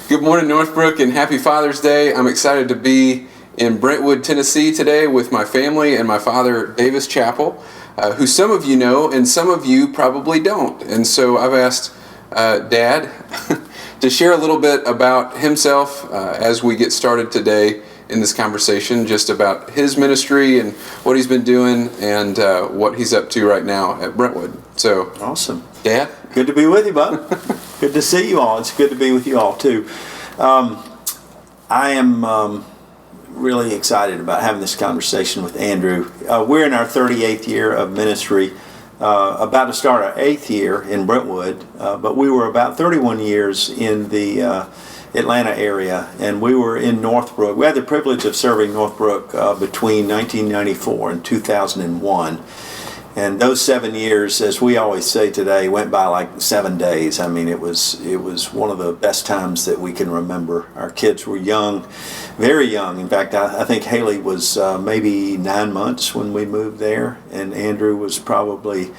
Good morning, Northbrook, and happy Father's Day. I'm excited to be in Brentwood, Tennessee today with my family and my father, Davis Chappell, who some of you know and some of you probably don't. And so I've asked Dad to share a little bit about himself as we get started today in this conversation, just about his ministry and what he's been doing and what he's up to right now at Brentwood. So, awesome. Dad? Good to be with you, bud. Good to see you all. It's good to be with you all, too. I am really excited about having this conversation with Andrew. We're in our 38th year of ministry, about to start our 8th year in Brentwood, but we were about 31 years in the Atlanta area, and we were in Northbrook. We had the privilege of serving Northbrook between 1994 and 2001. And those 7 years, as we always say today, went by like 7 days. I mean, it was one of the best times that we can remember. Our kids were young, very young. In fact, I think Haley was maybe 9 months when we moved there, and Andrew was probably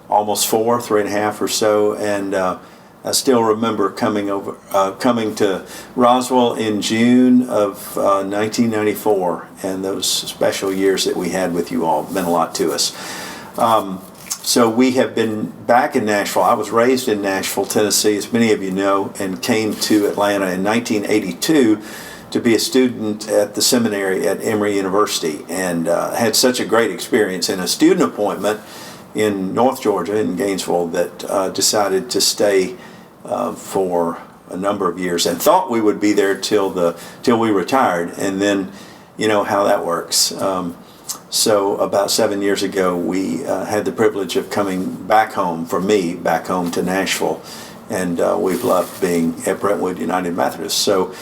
almost 4, 3.5 or so. And I still remember coming to Roswell in June of 1994, and those special years that we had with you all meant a lot to us. So we have been back in Nashville. I was raised in Nashville, Tennessee, as many of you know, and came to Atlanta in 1982 to be a student at the seminary at Emory University, and had such a great experience in a student appointment in North Georgia, in Gainesville, that decided to stay for a number of years, and thought we would be there till we retired, and then you know how that works. So about 7 years ago, we had the privilege of coming back home, for me, back home to Nashville, and we've loved being at Brentwood United Methodist. So,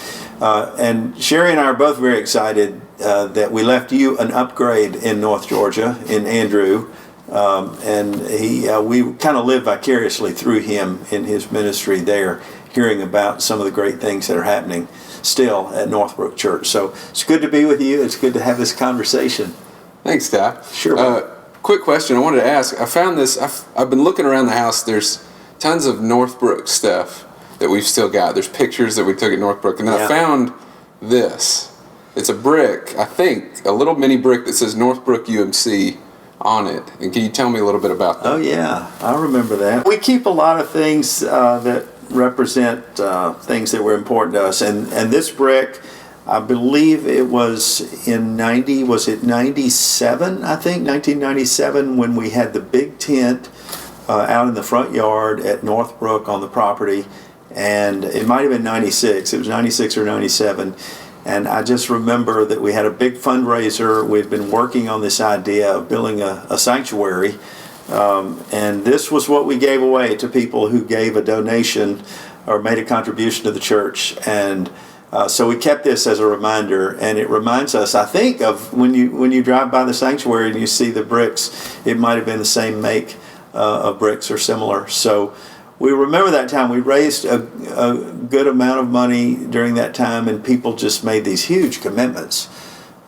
and Sherry and I are both very excited that we left you an upgrade in North Georgia, in Andrew, and we kind of live vicariously through him in his ministry there, hearing about some of the great things that are happening still at Northbrook Church. So it's good to be with you. It's good to have this conversation. Thanks, Dad. Sure. Quick question I wanted to ask. I found this, I've been looking around the house. There's tons of Northbrook stuff that we've still got. There's pictures that we took at Northbrook. And then I found this. It's a brick, I think, a little mini brick that says Northbrook UMC on it. And can you tell me a little bit about that? Oh, yeah. I remember that. We keep a lot of things that represent things that were important to us. And this brick, I believe it was in 97, I think, 1997, when we had the big tent out in the front yard at Northbrook on the property, and it might have been 96, it was 96 or 97, and I just remember that we had a big fundraiser. We'd been working on this idea of building a sanctuary, and this was what we gave away to people who gave a donation or made a contribution to the church, and so we kept this as a reminder, and it reminds us, I think, of when you drive by the sanctuary and you see the bricks, it might have been the same make of bricks or similar. So we remember that time. We raised a good amount of money during that time, and people just made these huge commitments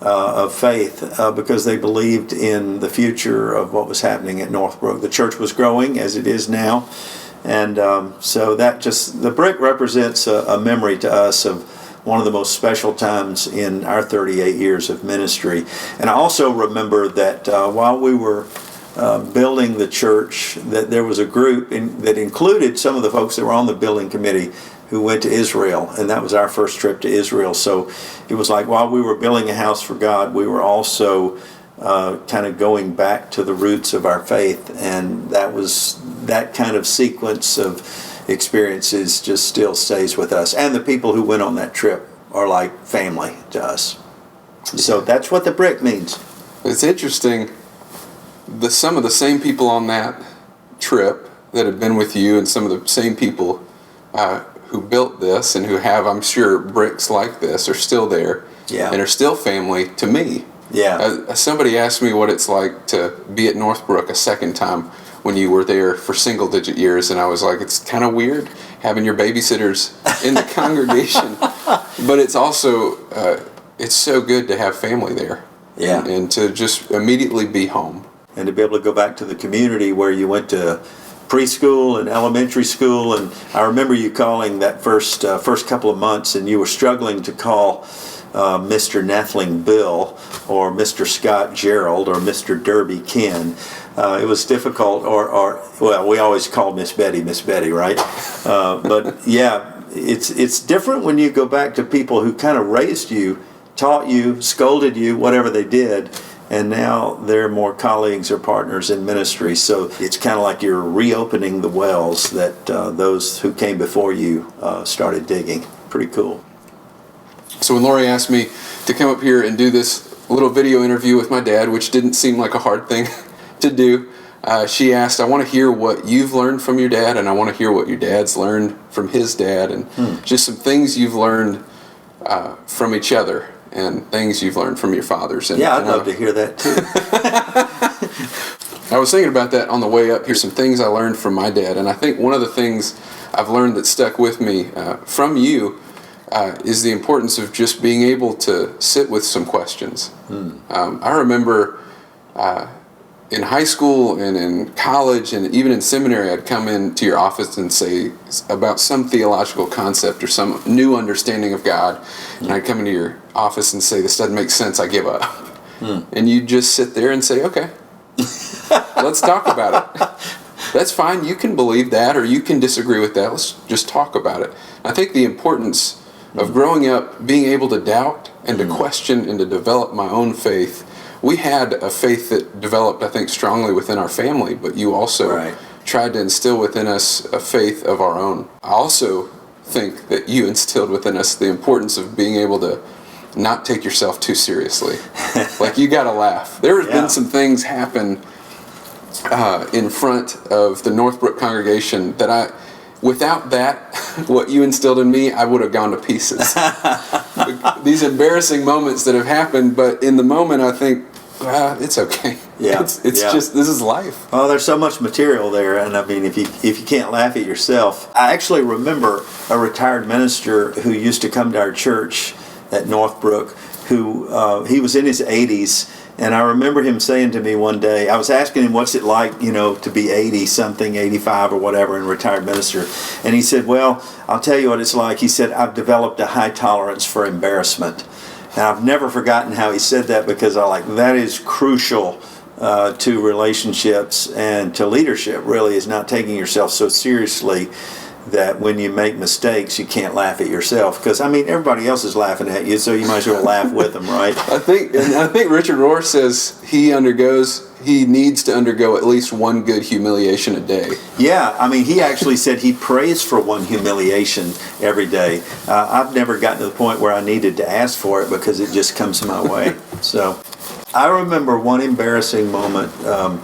of faith because they believed in the future of what was happening at Northbrook. The church was growing, as it is now, and so that the brick represents a memory to us of one of the most special times in our 38 years of ministry. And I also remember that while we were building the church, that there was a group that included some of the folks that were on the building committee who went to Israel, and that was our first trip to Israel. So it was like while we were building a house for God, we were also kind of going back to the roots of our faith, and that kind of sequence of experiences just still stays with us. And the people who went on that trip are like family to us. So that's what the brick means. It's interesting. Some of the same people on that trip that had been with you, and some of the same people who built this and who have, I'm sure, bricks like this are still there and are still family to me. Yeah. Somebody asked me what it's like to be at Northbrook a second time when you were there for single-digit years, and I was like, it's kind of weird having your babysitters in the congregation, but it's also it's so good to have family there, and to just immediately be home. And to be able to go back to the community where you went to preschool and elementary school, and I remember you calling that first couple of months, and you were struggling to call Mr. Nethling Bill, or Mr. Scott Gerald, or Mr. Derby Ken. It was difficult, or well, we always called Miss Betty, right? But yeah, it's different when you go back to people who kind of raised you, taught you, scolded you, whatever they did, and now they're more colleagues or partners in ministry. So it's kind of like you're reopening the wells that those who came before you started digging. Pretty cool. So when Lori asked me to come up here and do this little video interview with my dad, which didn't seem like a hard thing to do, she asked, I want to hear what you've learned from your dad, and I want to hear what your dad's learned from his dad, and just some things you've learned from each other, and things you've learned from your fathers. And, yeah, I'd love to hear that too. I was thinking about that on the way up here, some things I learned from my dad, and I think one of the things I've learned that stuck with me from you is the importance of just being able to sit with some questions. I remember in high school and in college and even in seminary, I'd come into your office and say about some theological concept or some new understanding of God, and I'd come into your office and say, this doesn't make sense, I give up. And you'd just sit there and say, okay, let's talk about it. That's fine, you can believe that or you can disagree with that, let's just talk about it. I think the importance of growing up, being able to doubt and to question and to develop my own faith. We had a faith that developed, I think, strongly within our family, but you also tried to instill within us a faith of our own. I also think that you instilled within us the importance of being able to not take yourself too seriously. Like, you gotta laugh. There have been some things happen in front of the Northbrook congregation that without that, what you instilled in me, I would have gone to pieces. These embarrassing moments that have happened, but in the moment I think, it's okay. Yeah, it's just, this is life. Well, there's so much material there, and I mean, if you can't laugh at yourself. I actually remember a retired minister who used to come to our church at Northbrook, who he was in his 80s, and I remember him saying to me one day, I was asking him what's it like, to be 80-something, 85 or whatever, and retired minister. And he said, well, I'll tell you what it's like. He said, I've developed a high tolerance for embarrassment. And I've never forgotten how he said that, because that is crucial to relationships and to leadership, really, is not taking yourself so seriously that when you make mistakes, you can't laugh at yourself. Because, I mean, everybody else is laughing at you, so you might as well laugh with them, right? I think Richard Rohr says he needs to undergo at least one good humiliation a day. Yeah, I mean, he actually said he prays for one humiliation every day. I've never gotten to the point where I needed to ask for it, because it just comes my way. So I remember one embarrassing moment I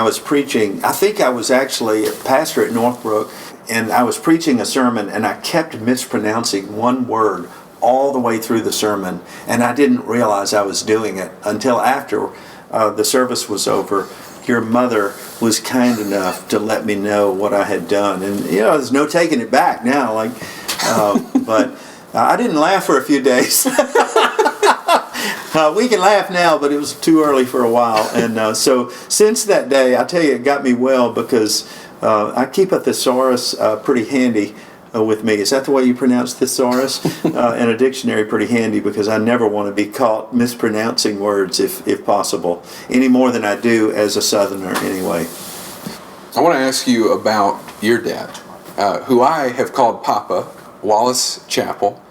was preaching. I think I was actually a pastor at Northbrook, and I was preaching a sermon, and I kept mispronouncing one word all the way through the sermon, and I didn't realize I was doing it until after the service was over. Your mother was kind enough to let me know what I had done, and there's no taking it back now. But I didn't laugh for a few days. We can laugh now, but it was too early for a while. And so since that day, I tell you, it got me well, because I keep a thesaurus pretty handy with me. Is that the way you pronounce thesaurus? And a dictionary pretty handy, because I never want to be caught mispronouncing words if possible, any more than I do as a Southerner anyway. I want to ask you about your dad, who I have called Papa, Wallace Chappell.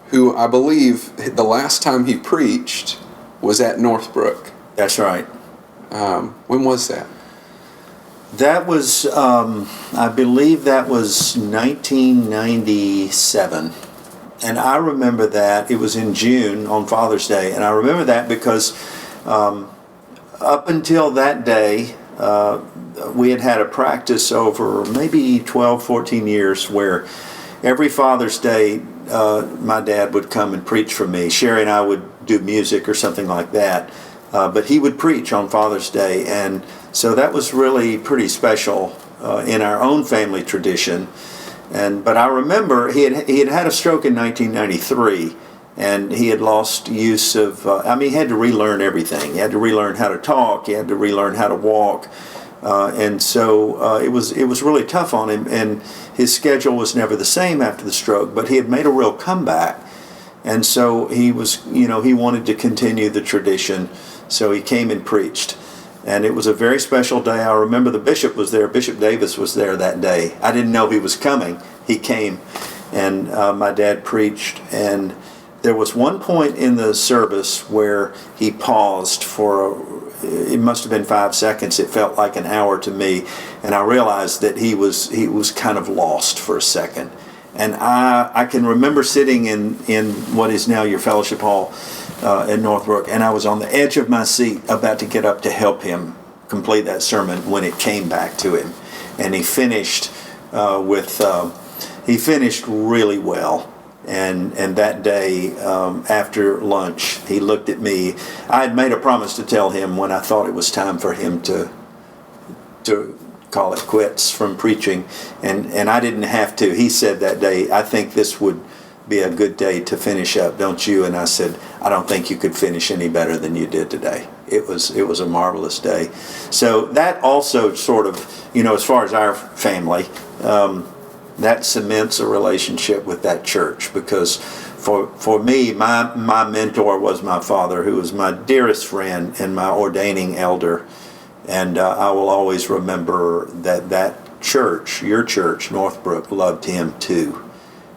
Who I believe the last time he preached was at Northbrook. That's right. When was that? That was, I believe that was 1997. And I remember that. It was in June on Father's Day. And I remember that because up until that day, we had had a practice over maybe 12, 14 years where every Father's Day, my dad would come and preach for me. Sherry and I would do music or something like that. But he would preach on Father's Day. And so that was really pretty special in our own family tradition. But I remember he had a stroke in 1993. And he had lost use of, he had to relearn everything. He had to relearn how to talk. He had to relearn how to walk. And so it was really tough on him, and his schedule was never the same after the stroke, but he had made a real comeback. And so he wanted to continue the tradition, so he came and preached. And it was a very special day. I remember the bishop was there. Bishop Davis was there that day. I didn't know he was coming. He came, and my dad preached. And there was one point in the service where he paused for, it must have been 5 seconds. It felt like an hour to me. And I realized that he was kind of lost for a second. And I can remember sitting in what is now your fellowship hall at Northbrook, and I was on the edge of my seat about to get up to help him complete that sermon when it came back to him. And he finished he finished really well. And that day, after lunch, he looked at me. I had made a promise to tell him when I thought it was time for him to call it quits from preaching, and I didn't have to. He said that day, "I think this would be a good day to finish up, don't you?" And I said, "I don't think you could finish any better than you did today." It was a marvelous day. So that also sort of, as far as our family, that cements a relationship with that church, because for me, my mentor was my father, who was my dearest friend and my ordaining elder. And I will always remember that church, your church, Northbrook, loved him too.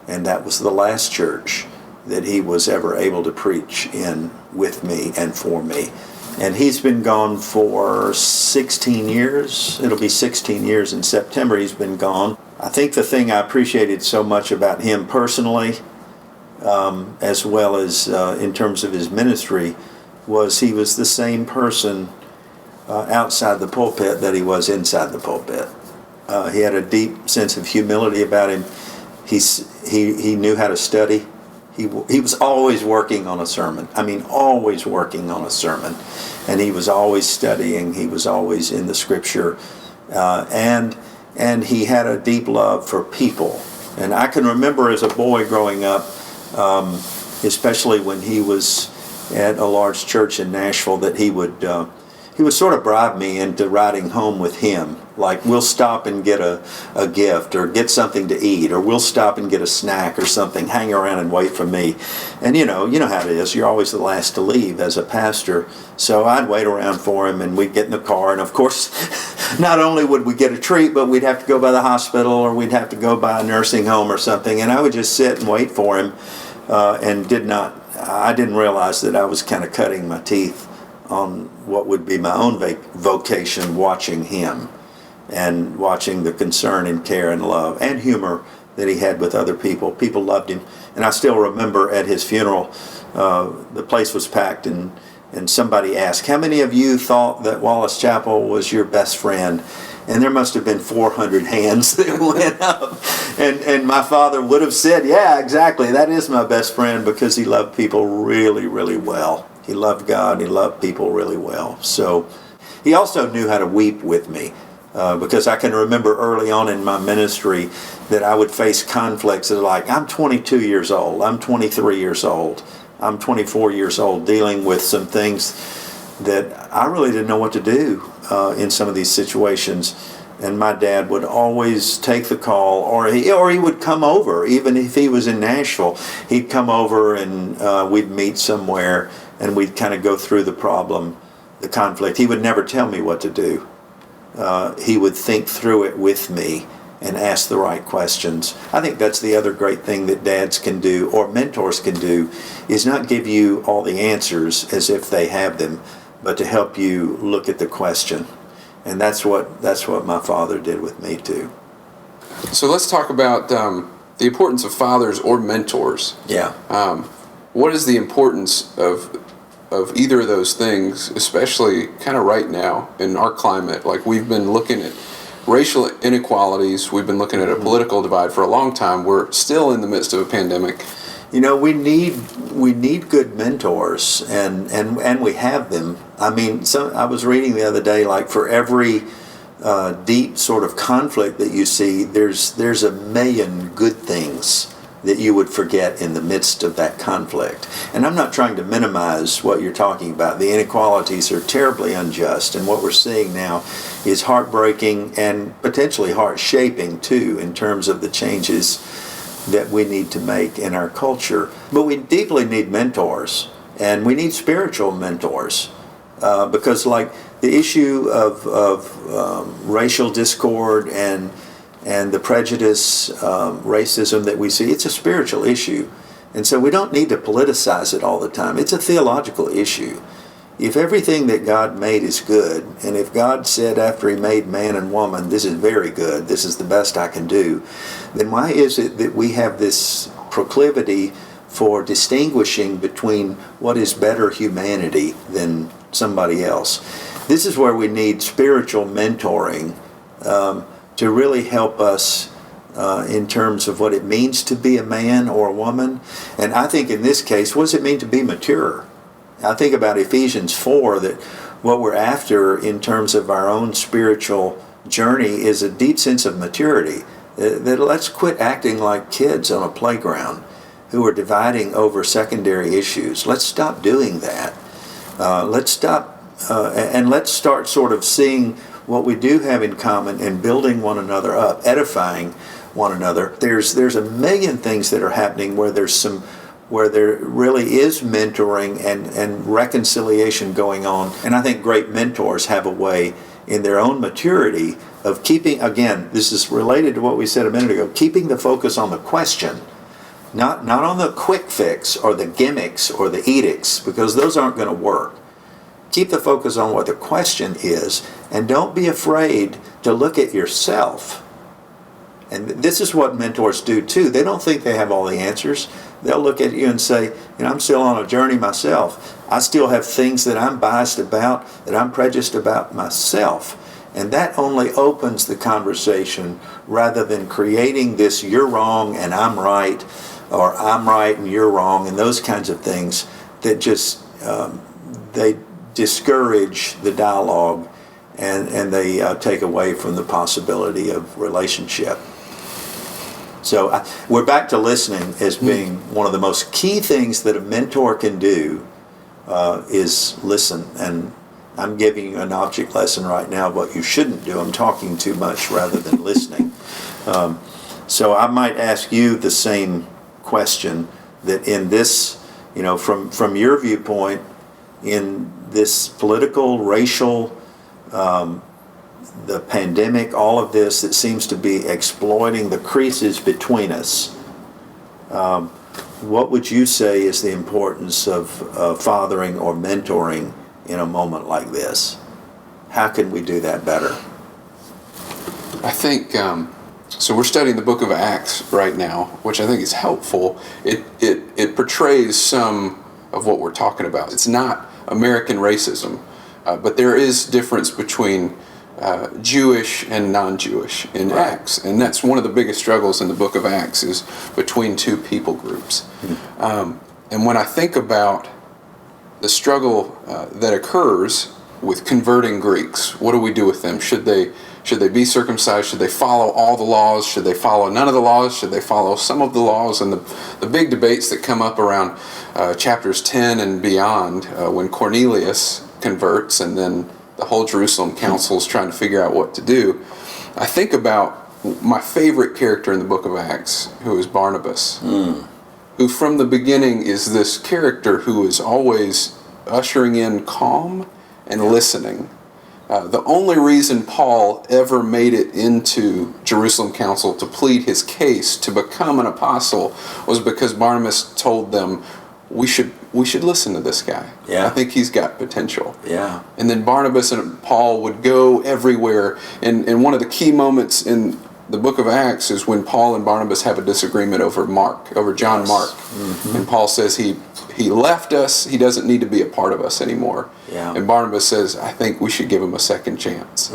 And that was the last church that he was ever able to preach in with me and for me. And he's been gone for 16 years. It'll be 16 years in September he's been gone. I think the thing I appreciated so much about him personally, as well as in terms of his ministry, was he was the same person outside the pulpit that he was inside the pulpit. He had a deep sense of humility about him. He knew how to study. He was always working on a sermon. I mean, always working on a sermon. And he was always studying. He was always in the Scripture. And he had a deep love for people. And I can remember as a boy growing up, especially when he was at a large church in Nashville, that he would sort of bribe me into riding home with him. Like, we'll stop and get a gift or get something to eat, or we'll stop and get a snack or something, hang around and wait for me. And you know how it is. You're always the last to leave as a pastor. So I'd wait around for him, and we'd get in the car. And of course, not only would we get a treat, but we'd have to go by the hospital, or we'd have to go by a nursing home or something. And I would just sit and wait for him, and I didn't realize that I was kind of cutting my teeth on what would be my own vocation, watching him and watching the concern and care and love and humor that he had with other people. People loved him. And I still remember at his funeral, the place was packed, and somebody asked, "How many of you thought that Wallace Chappell was your best friend?" And there must have been 400 hands that went up. And my father would have said, "Yeah, exactly, that is my best friend," because he loved people really, really well. He loved God. He loved people really well. So he also knew how to weep with me, because I can remember early on in my ministry that I would face conflicts that, like, I'm 22 years old, I'm 23 years old, I'm 24 years old, dealing with some things that I really didn't know what to do in some of these situations. And my dad would always take the call, or he would come over. Even if he was in Nashville, he'd come over, and we'd meet somewhere, and we'd kind of go through the problem, the conflict. He would never tell me what to do. He would think through it with me and ask the right questions. I think that's the other great thing that dads can do, or mentors can do, is not give you all the answers as if they have them, but to help you look at the question. And that's what my father did with me too. So let's talk about the importance of fathers or mentors. Yeah. What is the importance of either of those things, especially kind of right now in our climate? Like, we've been looking at racial inequalities, we've been looking at a political divide for a long time. We're still in the midst of a pandemic. You know, we need good mentors, and we have them. I mean, I was reading the other day, like, for every deep sort of conflict that you see, there's a million good things that you would forget in the midst of that conflict. And I'm not trying to minimize what you're talking about. The inequalities are terribly unjust, and what we're seeing now is heartbreaking and potentially heart-shaping too, in terms of the changes that we need to make in our culture. But we deeply need mentors, and we need spiritual mentors, because like the issue of racial discord and the prejudice, racism that we see, it's a spiritual issue. And so we don't need to politicize it all the time. It's a theological issue. If everything that God made is good, and if God said after he made man and woman, this is very good, this is the best I can do, then why is it that we have this proclivity for distinguishing between what is better humanity than somebody else? This is where we need spiritual mentoring to really help us in terms of what it means to be a man or a woman. And I think in this case, what does it mean to be mature? I think about Ephesians 4, that what we're after in terms of our own spiritual journey is a deep sense of maturity. That let's quit acting like kids on a playground who are dividing over secondary issues. Let's stop doing that. Let's stop and let's start sort of seeing what we do have in common and building one another up, edifying one another. There's a million things that are happening where there really is mentoring and reconciliation going on. And I think great mentors have a way in their own maturity of keeping, again, this is related to what we said a minute ago, keeping the focus on the question, not on the quick fix or the gimmicks or the edicts, because those aren't going to work. Keep the focus on what the question is, and don't be afraid to look at yourself. And this is what mentors do too. They don't think they have all the answers. They'll look at you and say, I'm still on a journey myself. I still have things that I'm biased about, that I'm prejudiced about myself. And that only opens the conversation rather than creating this you're wrong and I'm right, or I'm right and you're wrong, and those kinds of things that just, they discourage the dialogue and they take away from the possibility of relationship. So we're back to listening as being one of the most key things that a mentor can do is listen. And I'm giving you an object lesson right now of what you shouldn't do. I'm talking too much rather than listening. So I might ask you the same question, that in this, from your viewpoint, in this political, racial, the pandemic, all of this that seems to be exploiting the creases between us, what would you say is the importance of fathering or mentoring in a moment like this? How can we do that better? I think, so we're studying the book of Acts right now, which I think is helpful. It portrays some of what we're talking about. It's not American racism, but there is difference between Jewish and non-Jewish in Right. Acts, and that's one of the biggest struggles in the book of Acts, is between two people groups. And when I think about the struggle that occurs with converting Greeks, what do we do with them? Should they be circumcised? Should they follow all the laws? Should they follow none of the laws? Should they follow some of the laws? And the big debates that come up around chapters 10 and beyond, when Cornelius converts and then the whole Jerusalem council is trying to figure out what to do. I think about my favorite character in the book of Acts, who is Barnabas, who from the beginning is this character who is always ushering in calm and listening. The only reason Paul ever made it into Jerusalem council to plead his case to become an apostle was because Barnabas told them, we should listen to this guy. Yeah. I think he's got potential. Yeah. And then Barnabas and Paul would go everywhere. And one of the key moments in the book of Acts is when Paul and Barnabas have a disagreement over John Mark. Mm-hmm. And Paul says he left us, he doesn't need to be a part of us anymore. Yeah. And Barnabas says, I think we should give him a second chance.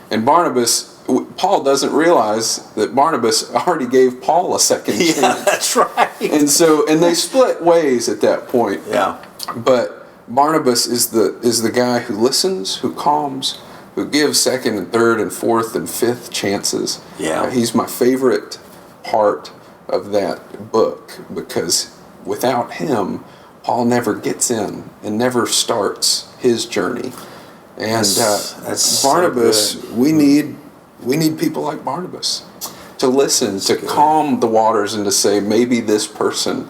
And Paul doesn't realize that Barnabas already gave Paul a second chance. Yeah, that's right. And they split ways at that point. Yeah. But Barnabas is the guy who listens, who calms, who gives second and third and fourth and fifth chances. Yeah. He's my favorite part of that book, because without him, Paul never gets in and never starts his journey. And that's Barnabas, so we need people like Barnabas to listen, to calm the waters, and to say, maybe this person,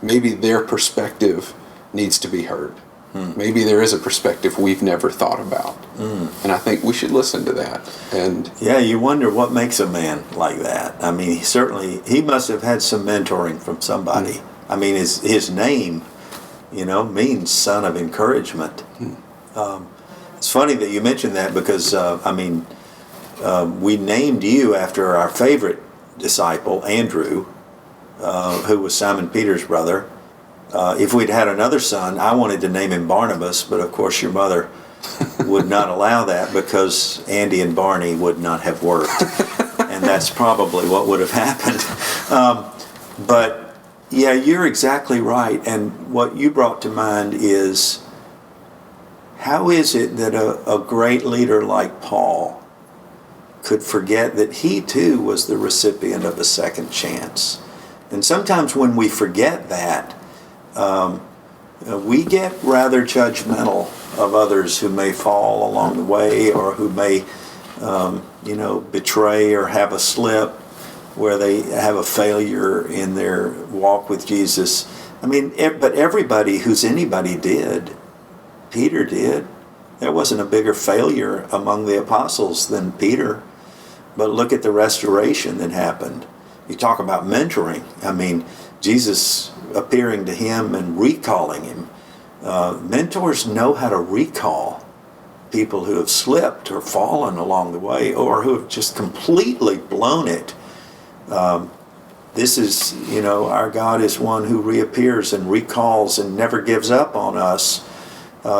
maybe their perspective needs to be heard. Maybe there is a perspective we've never thought about. And I think we should listen to that. And yeah, you wonder what makes a man like that. I mean, he must have had some mentoring from somebody. I mean, his name, means son of encouragement. It's funny that you mentioned that, because we named you after our favorite disciple, Andrew, who was Simon Peter's brother. If we'd had another son, I wanted to name him Barnabas, but of course your mother would not allow that, because Andy and Barney would not have worked. And that's probably what would have happened. But yeah, you're exactly right. And what you brought to mind is, how is it that a great leader like Paul could forget that he too was the recipient of a second chance? And sometimes when we forget that, we get rather judgmental of others who may fall along the way, or who may, betray or have a slip, where they have a failure in their walk with Jesus. I mean, but everybody who's anybody did. Peter did. There wasn't a bigger failure among the apostles than Peter. But look at the restoration that happened. You talk about mentoring. I mean, Jesus appearing to him and recalling him. Mentors know how to recall people who have slipped or fallen along the way, or who have just completely blown it. This is, our God is one who reappears and recalls and never gives up on us,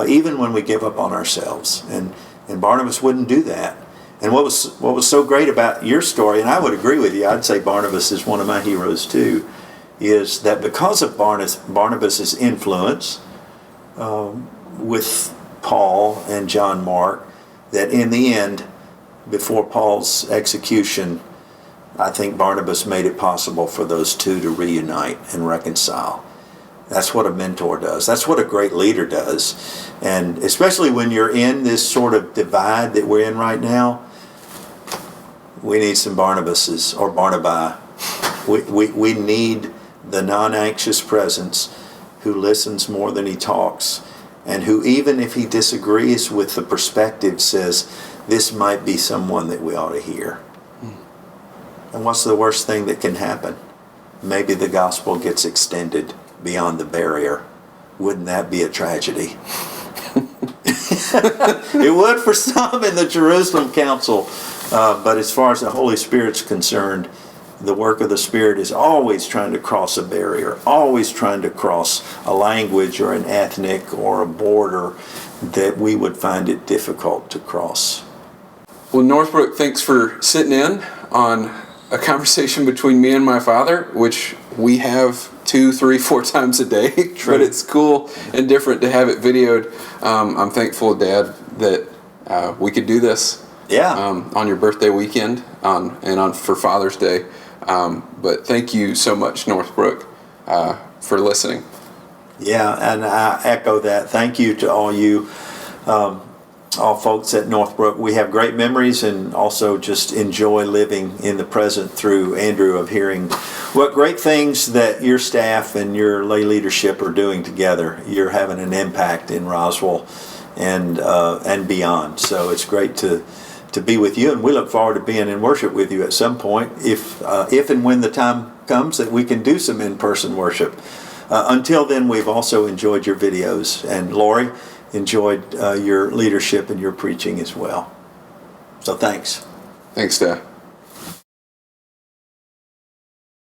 even when we give up on ourselves. And Barnabas wouldn't do that. And what was so great about your story, and I would agree with you, I'd say Barnabas is one of my heroes too, is that because of Barnabas' influence with Paul and John Mark, that in the end, before Paul's execution, I think Barnabas made it possible for those two to reunite and reconcile. That's what a mentor does. That's what a great leader does. And especially when you're in this sort of divide that we're in right now, we need some Barnabases or Barnabai. We need the non-anxious presence who listens more than he talks, and who, even if he disagrees with the perspective, says, this might be someone that we ought to hear. And what's the worst thing that can happen? Maybe the gospel gets extended beyond the barrier. Wouldn't that be a tragedy? It would for some in the Jerusalem Council. But as far as the Holy Spirit's concerned, the work of the Spirit is always trying to cross a barrier, always trying to cross a language or an ethnic or a border that we would find it difficult to cross. Well, Northbrook, thanks for sitting in on a conversation between me and my father, which we have 2, 3, 4 times a day. True. But it's cool and different to have it videoed. I'm thankful, Dad, that we could do this. Yeah. On your birthday weekend, for Father's Day. But thank you so much, Northbrook, for listening. Yeah, and I echo that. Thank you to all you, all folks at Northbrook. We have great memories, and also just enjoy living in the present through Andrew, of hearing what great things that your staff and your lay leadership are doing together. You're having an impact in Roswell and beyond. So it's great to be with you, and we look forward to being in worship with you at some point, if and when the time comes that we can do some in-person worship. Until then, we've also enjoyed your videos, and Lori enjoyed your leadership and your preaching as well. So thanks. Thanks, Dad.